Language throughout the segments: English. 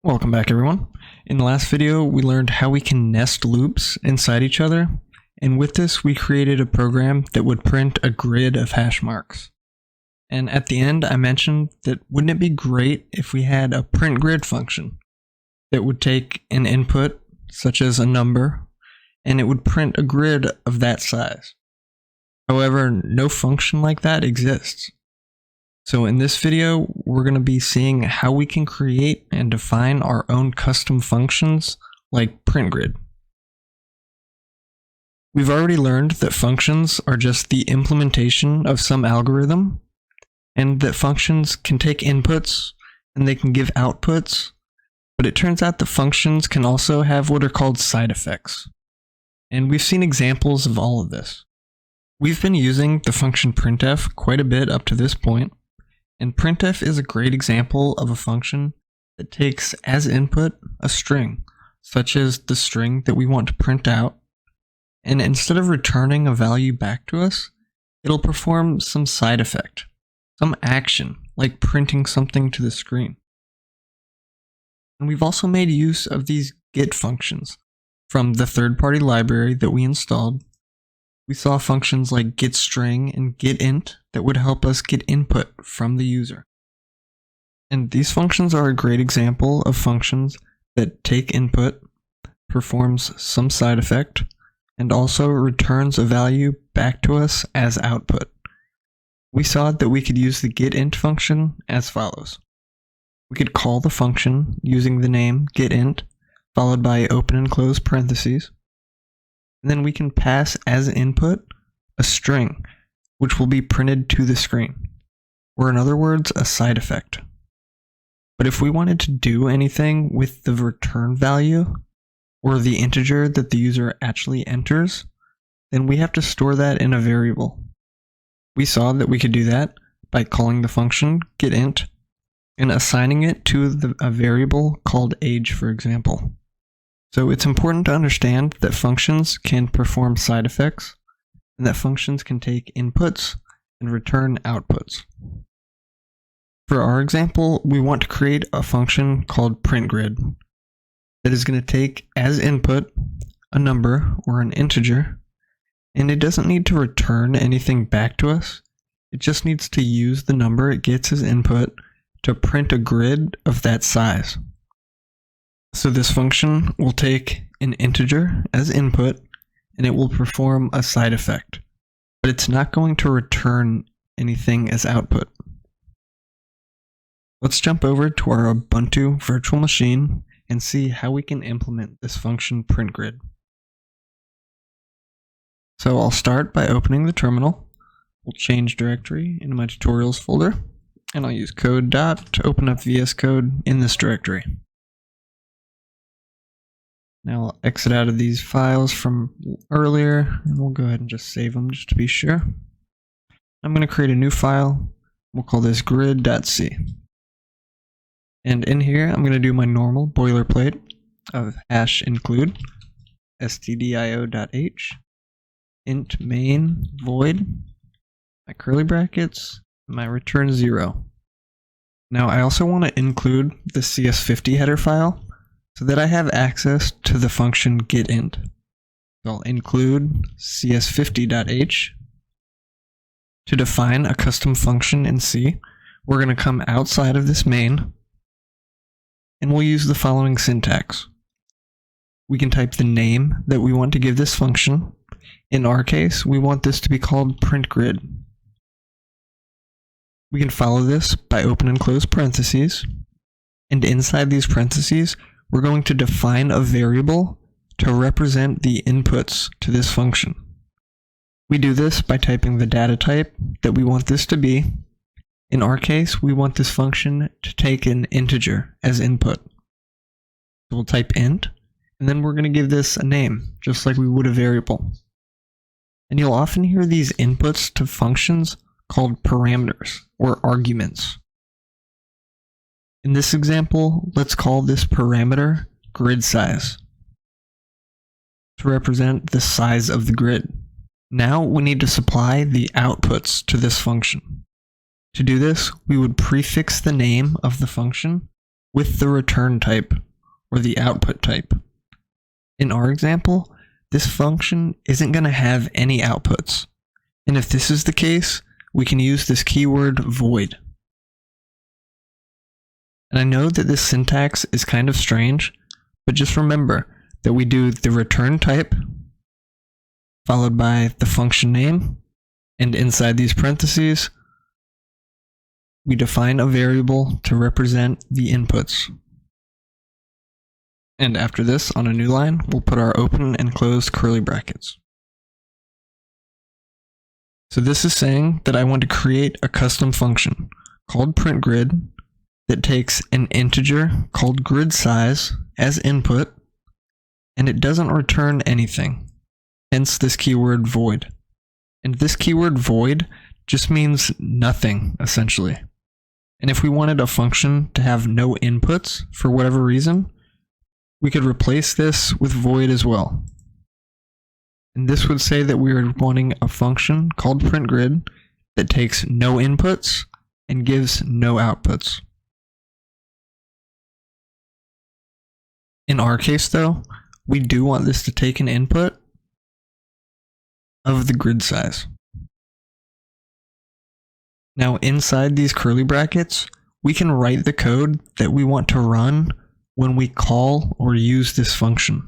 Welcome back, everyone. In the last video, we learned how we can nest loops inside each other, and with this, we created a program that would print a grid of hash marks. And at the end, I mentioned that wouldn't it be great if we had a print grid function that would take an input, such as a number, and it would print a grid of that size. However, no function like that exists. So in this video, we're going to be seeing how we can create and define our own custom functions like printgrid. We've already learned that functions are just the implementation of some algorithm, and that functions can take inputs and they can give outputs, but it turns out that functions can also have what are called side effects. And we've seen examples of all of this. We've been using the function printf quite a bit up to this point. And printf is a great example of a function that takes as input a string, such as the string that we want to print out, and instead of returning a value back to us, it'll perform some side effect, some action, like printing something to the screen. And we've also made use of these get functions from the third-party library that we installed. We saw functions like getString and getInt that would help us get input from the user. And these functions are a great example of functions that take input, performs some side effect, and also returns a value back to us as output. We saw that we could use the getInt function as follows. We could call the function using the name getInt, followed by open and close parentheses. And then we can pass as input a string, which will be printed to the screen, or in other words, a side effect. But if we wanted to do anything with the return value, or the integer that the user actually enters, then we have to store that in a variable. We saw that we could do that by calling the function getInt and assigning it to a variable called age, for example. So it's important to understand that functions can perform side effects, and that functions can take inputs and return outputs. For our example, we want to create a function called printgrid that is going to take as input a number or an integer, and it doesn't need to return anything back to us. It just needs to use the number it gets as input to print a grid of that size. So this function will take an integer as input and it will perform a side effect, but it's not going to return anything as output. Let's jump over to our Ubuntu virtual machine and see how we can implement this function printgrid. So I'll start by opening the terminal. We'll change directory into my tutorials folder, and I'll use code dot to open up VS Code in this directory. Now I'll exit out of these files from earlier, and we'll go ahead and just save them just to be sure. I'm going to create a new file. We'll call this grid.c. And in here, I'm going to do my normal boilerplate of hash include stdio.h, int main void, my curly brackets, my return 0. Now I also want to include the CS50 header file, so that I have access to the function getInt. So I'll include cs50.h. To define a custom function in C, we're going to come outside of this main, and we'll use the following syntax. We can type the name that we want to give this function. In our case, we want this to be called printgrid. We can follow this by open and close parentheses, and inside these parentheses, we're going to define a variable to represent the inputs to this function. We do this by typing the data type that we want this to be. In our case, we want this function to take an integer as input. So we'll type int, and then we're going to give this a name, just like we would a variable. And you'll often hear these inputs to functions called parameters or arguments. In this example, let's call this parameter grid size to represent the size of the grid. Now we need to supply the outputs to this function. To do this, we would prefix the name of the function with the return type or the output type. In our example, this function isn't going to have any outputs. And if this is the case, we can use this keyword void. And I know that this syntax is kind of strange, but just remember that we do the return type followed by the function name, and inside these parentheses, we define a variable to represent the inputs. And after this, on a new line, we'll put our open and closed curly brackets. So this is saying that I want to create a custom function called printGrid that takes an integer called grid size as input, and it doesn't return anything, hence this keyword void. And this keyword void just means nothing, essentially. And if we wanted a function to have no inputs for whatever reason, we could replace this with void as well. And this would say that we are wanting a function called printGrid that takes no inputs and gives no outputs. In our case though, we do want this to take an input of the grid size. Now inside these curly brackets, we can write the code that we want to run when we call or use this function.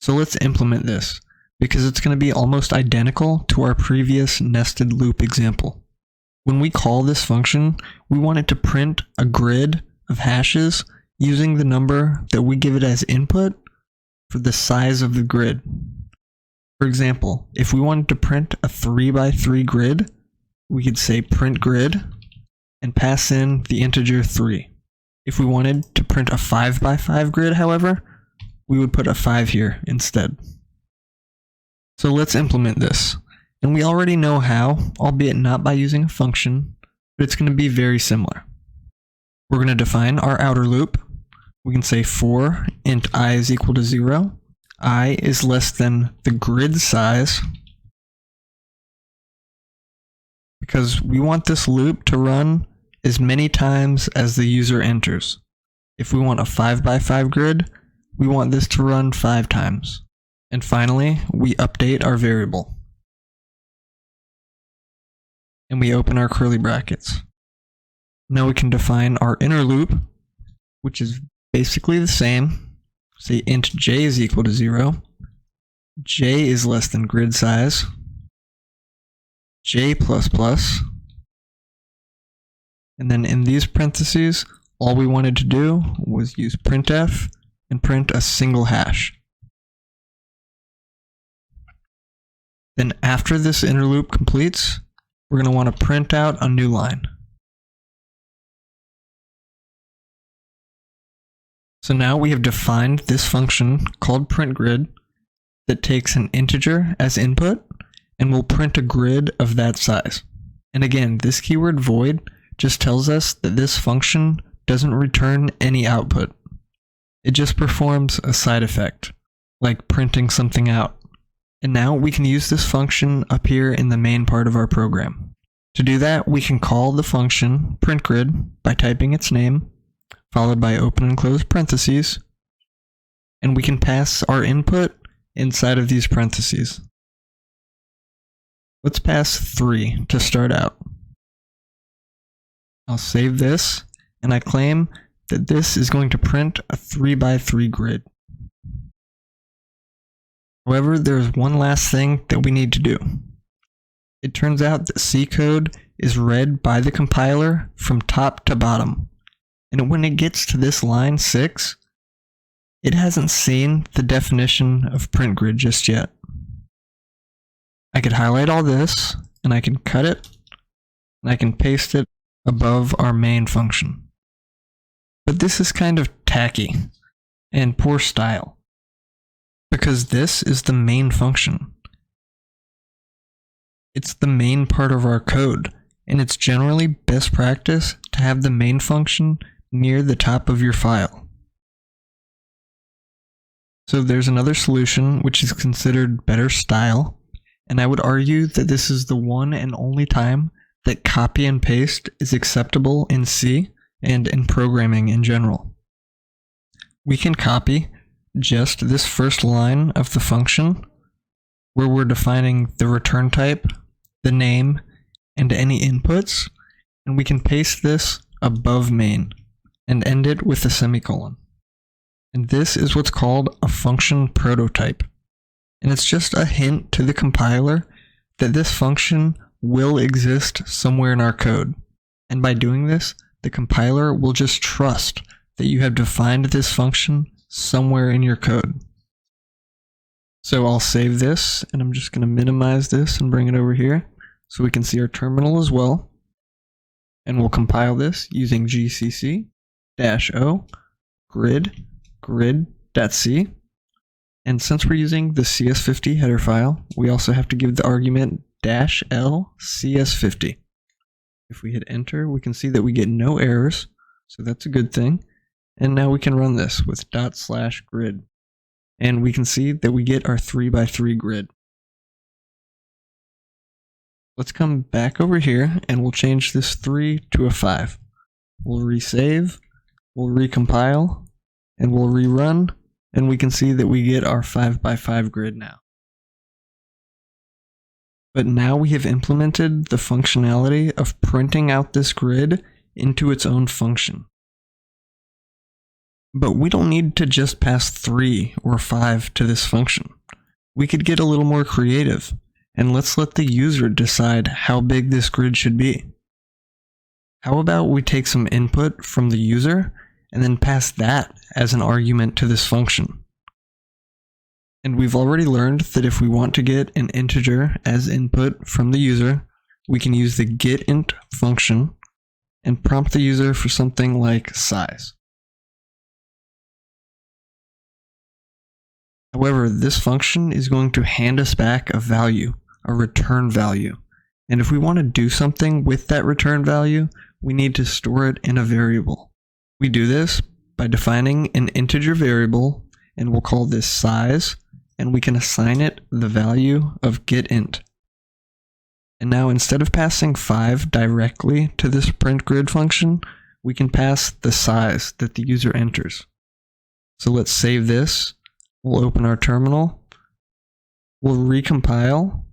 So let's implement this, because it's going to be almost identical to our previous nested loop example. When we call this function, we want it to print a grid of hashes using the number that we give it as input for the size of the grid. For example, if we wanted to print a 3x3 grid, we could say print grid and pass in the integer 3. If we wanted to print a 5x5 grid, however, we would put a 5 here instead. So let's implement this. And we already know how, albeit not by using a function, but it's going to be very similar. We're going to define our outer loop. We can say for int I is equal to 0. I is less than the grid size, because we want this loop to run as many times as the user enters. If we want a 5x5 grid, we want this to run 5 times. And finally, we update our variable. And we open our curly brackets. Now we can define our inner loop, which is basically the same. Say int j is equal to 0. J is less than grid size. J++. And then in these parentheses, all we wanted to do was use printf and print a single hash. Then after this inner loop completes, we're going to want to print out a new line. So now we have defined this function called printGrid that takes an integer as input and will print a grid of that size. And again, this keyword void just tells us that this function doesn't return any output. It just performs a side effect, like printing something out. And now we can use this function up here in the main part of our program. To do that, we can call the function printGrid by typing its name, followed by open and close parentheses, and we can pass our input inside of these parentheses. Let's pass 3 to start out. I'll save this, and I claim that this is going to print a 3x3 grid. However, there's one last thing that we need to do. It turns out that C code is read by the compiler from top to bottom. And when it gets to this line 6, it hasn't seen the definition of printGrid just yet. I could highlight all this, and I can cut it, and I can paste it above our main function. But this is kind of tacky and poor style, because this is the main function. It's the main part of our code, and it's generally best practice to have the main function near the top of your file. So there's another solution which is considered better style, and I would argue that this is the one and only time that copy and paste is acceptable in C and in programming in general. We can copy just this first line of the function where we're defining the return type, the name, and any inputs, and we can paste this above main and end it with a semicolon. And this is what's called a function prototype. And it's just a hint to the compiler that this function will exist somewhere in our code. And by doing this, the compiler will just trust that you have defined this function somewhere in your code. So I'll save this, and I'm just going to minimize this and bring it over here so we can see our terminal as well. And we'll compile this using gcc-o grid.c. And since we're using the CS50 header file, we also have to give the argument -l CS50. If we hit enter, we can see that we get no errors, so that's a good thing. And now we can run this with /grid. And we can see that we get our 3x3 grid. Let's come back over here and we'll change this 3 to a 5. We'll resave, we'll recompile, and we'll rerun, and we can see that we get our 5x5 grid now. But now we have implemented the functionality of printing out this grid into its own function. But we don't need to just pass 3 or 5 to this function. We could get a little more creative, and let's let the user decide how big this grid should be. How about we take some input from the user and then pass that as an argument to this function? And we've already learned that if we want to get an integer as input from the user, we can use the getInt function and prompt the user for something like size. However, this function is going to hand us back a value, a return value. And if we want to do something with that return value, we need to store it in a variable. We do this by defining an integer variable, and we'll call this size, and we can assign it the value of getInt. And now instead of passing 5 directly to this printGrid function, we can pass the size that the user enters. So let's save this. We'll open our terminal. We'll recompile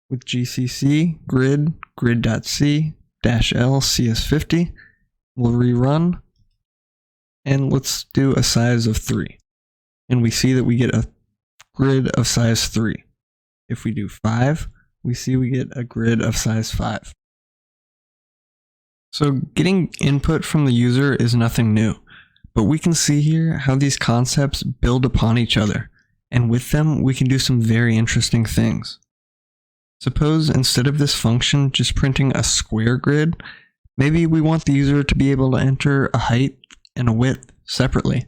with gcc grid.c -l CS50. We'll rerun, and let's do a size of 3. And we see that we get a grid of size 3. If we do 5, we see we get a grid of size 5. So getting input from the user is nothing new, but we can see here how these concepts build upon each other, and with them we can do some very interesting things. Suppose instead of this function just printing a square grid, maybe we want the user to be able to enter a height and a width separately.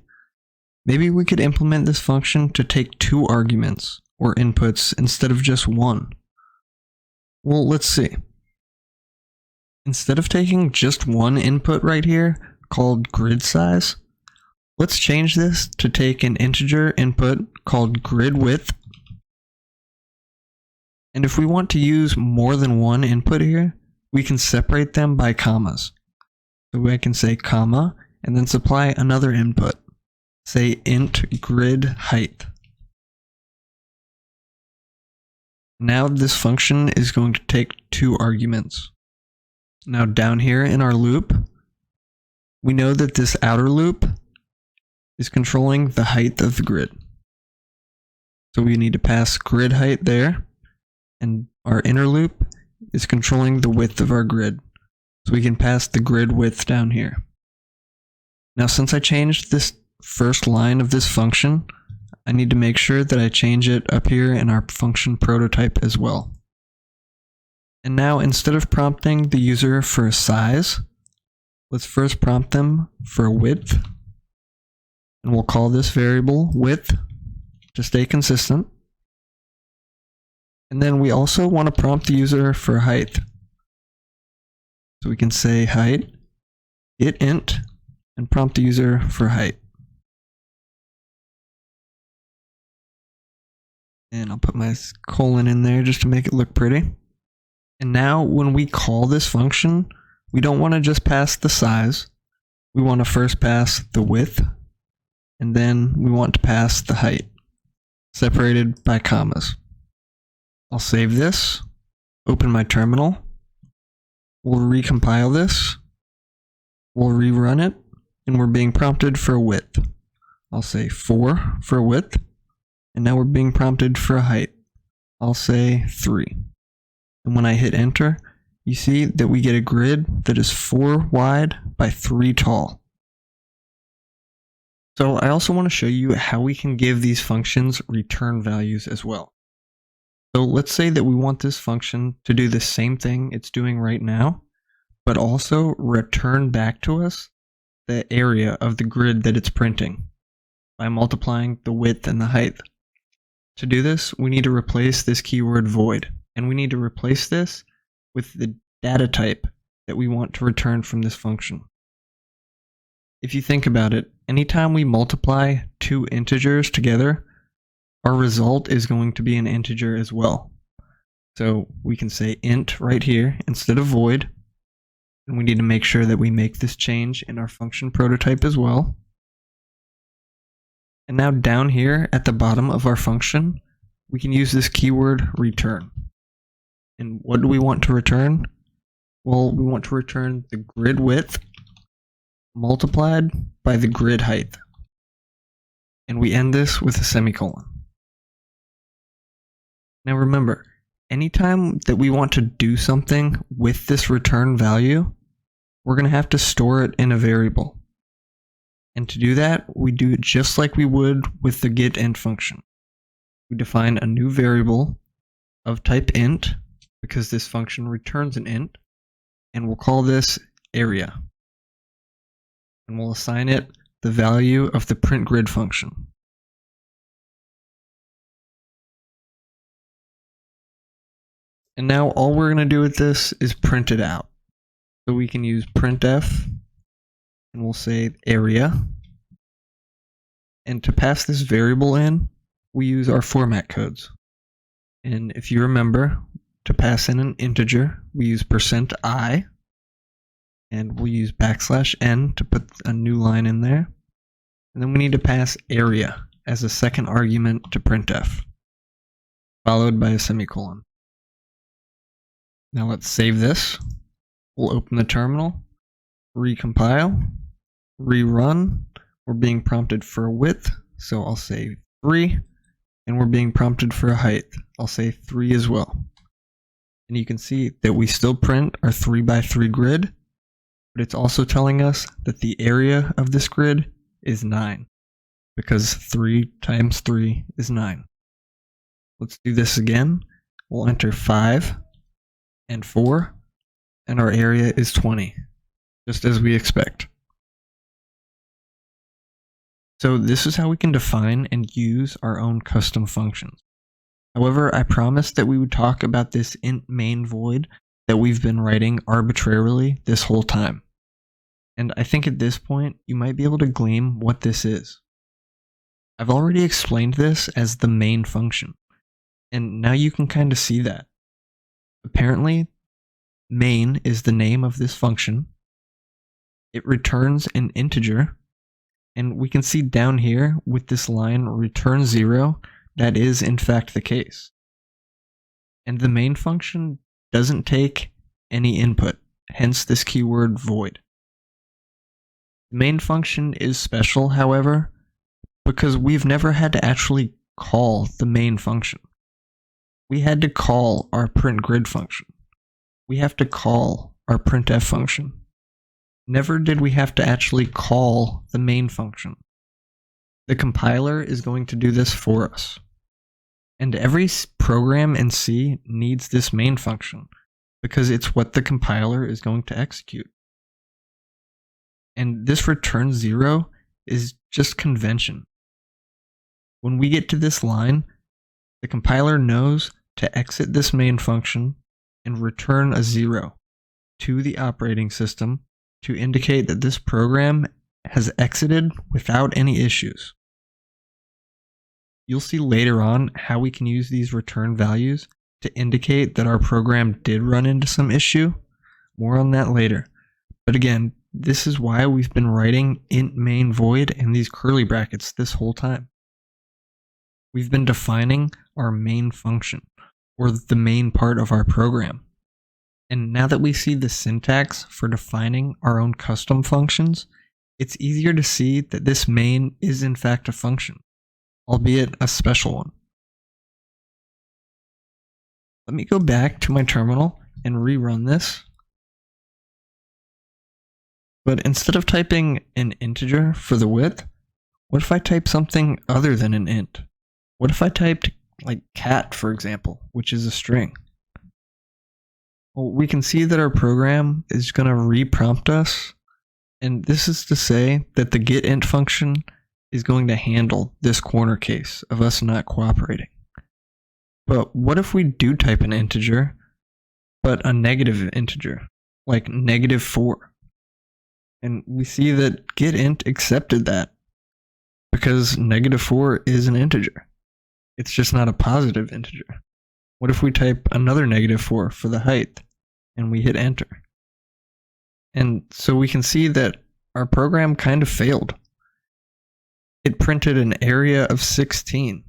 Maybe we could implement this function to take 2 arguments or inputs instead of just 1. Well, let's see. Instead of taking just 1 input right here, called grid size, let's change this to take an integer input called grid width. And if we want to use more than 1 input here, we can separate them by commas. So I can say comma, and then supply another input. Say int grid height. Now this function is going to take 2 arguments. Now down here in our loop, we know that this outer loop is controlling the height of the grid. So we need to pass grid height there, and our inner loop is controlling the width of our grid. So we can pass the grid width down here. Now since I changed this first line of this function, I need to make sure that I change it up here in our function prototype as well. And now instead of prompting the user for a size, let's first prompt them for a width. And we'll call this variable width to stay consistent. And then we also want to prompt the user for height. So we can say height, getInt, and prompt the user for height. And I'll put my colon in there just to make it look pretty. And now when we call this function, we don't want to just pass the size, we want to first pass the width, and then we want to pass the height, separated by commas. I'll save this, open my terminal, we'll recompile this, we'll rerun it, and we're being prompted for a width. I'll say 4 for a width, and now we're being prompted for a height. I'll say 3. And when I hit enter, you see that we get a grid that is 4 wide by 3 tall. So I also want to show you how we can give these functions return values as well. So let's say that we want this function to do the same thing it's doing right now, but also return back to us the area of the grid that it's printing by multiplying the width and the height. To do this, we need to replace this keyword void, and we need to replace this with the data type that we want to return from this function. If you think about it, anytime we multiply 2 integers together, our result is going to be an integer as well. So we can say int right here instead of void, and we need to make sure that we make this change in our function prototype as well. And now down here at the bottom of our function, we can use this keyword return. And what do we want to return? Well, we want to return the grid width multiplied by the grid height. And we end this with a semicolon. Now remember, anytime that we want to do something with this return value, we're going to have to store it in a variable. And to do that, we do it just like we would with the getInt function. We define a new variable of type int, because this function returns an int, and we'll call this area. And we'll assign it the value of the printGrid function. And now all we're going to do with this is print it out. So we can use printf, and we'll say area. And to pass this variable in, we use our format codes. And if you remember, to pass in an integer, we use %i, and we'll use \n to put a new line in there. And then we need to pass area as a second argument to printf, followed by a semicolon. Now let's save this. We'll open the terminal, recompile, rerun. We're being prompted for a width, so I'll say 3, and we're being prompted for a height. I'll say 3 as well. And you can see that we still print our 3 by 3 grid, but it's also telling us that the area of this grid is 9, because 3 times 3 is 9. Let's do this again. We'll enter 5 and 4, and our area is 20, just as we expect. So this is how we can define and use our own custom functions. However, I promised that we would talk about this int main void that we've been writing arbitrarily this whole time. And I think at this point, you might be able to glean what this is. I've already explained this as the main function, and now you can kind of see that. Apparently, main is the name of this function. It returns an integer, and we can see down here with this line return 0, that is in fact the case. And the main function doesn't take any input, hence this keyword void. The main function is special, however, because we've never had to actually call the main function. We had to call our printGrid function. We have to call our printf function. Never did we have to actually call the main function. The compiler is going to do this for us. And every program in C needs this main function, because it's what the compiler is going to execute. And this return 0 is just convention. When we get to this line, the compiler knows to exit this main function and return a 0 to the operating system to indicate that this program has exited without any issues. You'll see later on how we can use these return values to indicate that our program did run into some issue. More on that later. But again, this is why we've been writing int main void and these curly brackets this whole time. We've been defining our main function, or the main part of our program. And now that we see the syntax for defining our own custom functions, it's easier to see that this main is in fact a function, albeit a special one. Let me go back to my terminal and rerun this. But instead of typing an integer for the width, what if I type something other than an int? What if I typed like cat, for example, which is a string? Well, we can see that our program is going to reprompt us, and this is to say that the getInt function is going to handle this corner case of us not cooperating. But what if we do type an integer, but a negative integer, like -4? And we see that getInt accepted that, because -4 is an integer. It's just not a positive integer. What if we type another -4 for the height, and we hit enter? And so we can see that our program kind of failed. It printed an area of 16.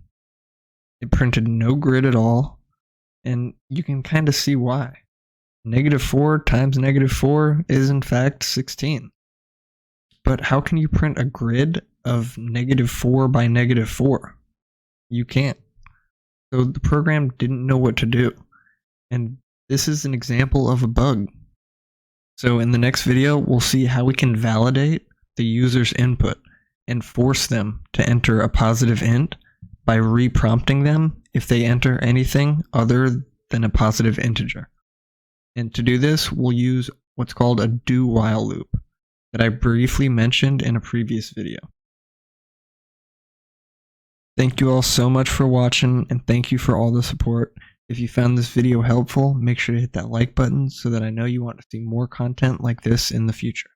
It printed no grid at all, and you can kind of see why. -4 times -4 is in fact 16. But how can you print a grid of -4 by -4? You can't. So the program didn't know what to do. And this is an example of a bug. So in the next video, we'll see how we can validate the user's input and force them to enter a positive int by reprompting them if they enter anything other than a positive integer. And to do this, we'll use what's called a do-while loop that I briefly mentioned in a previous video. Thank you all so much for watching, and thank you for all the support. If you found this video helpful, make sure to hit that like button so that I know you want to see more content like this in the future.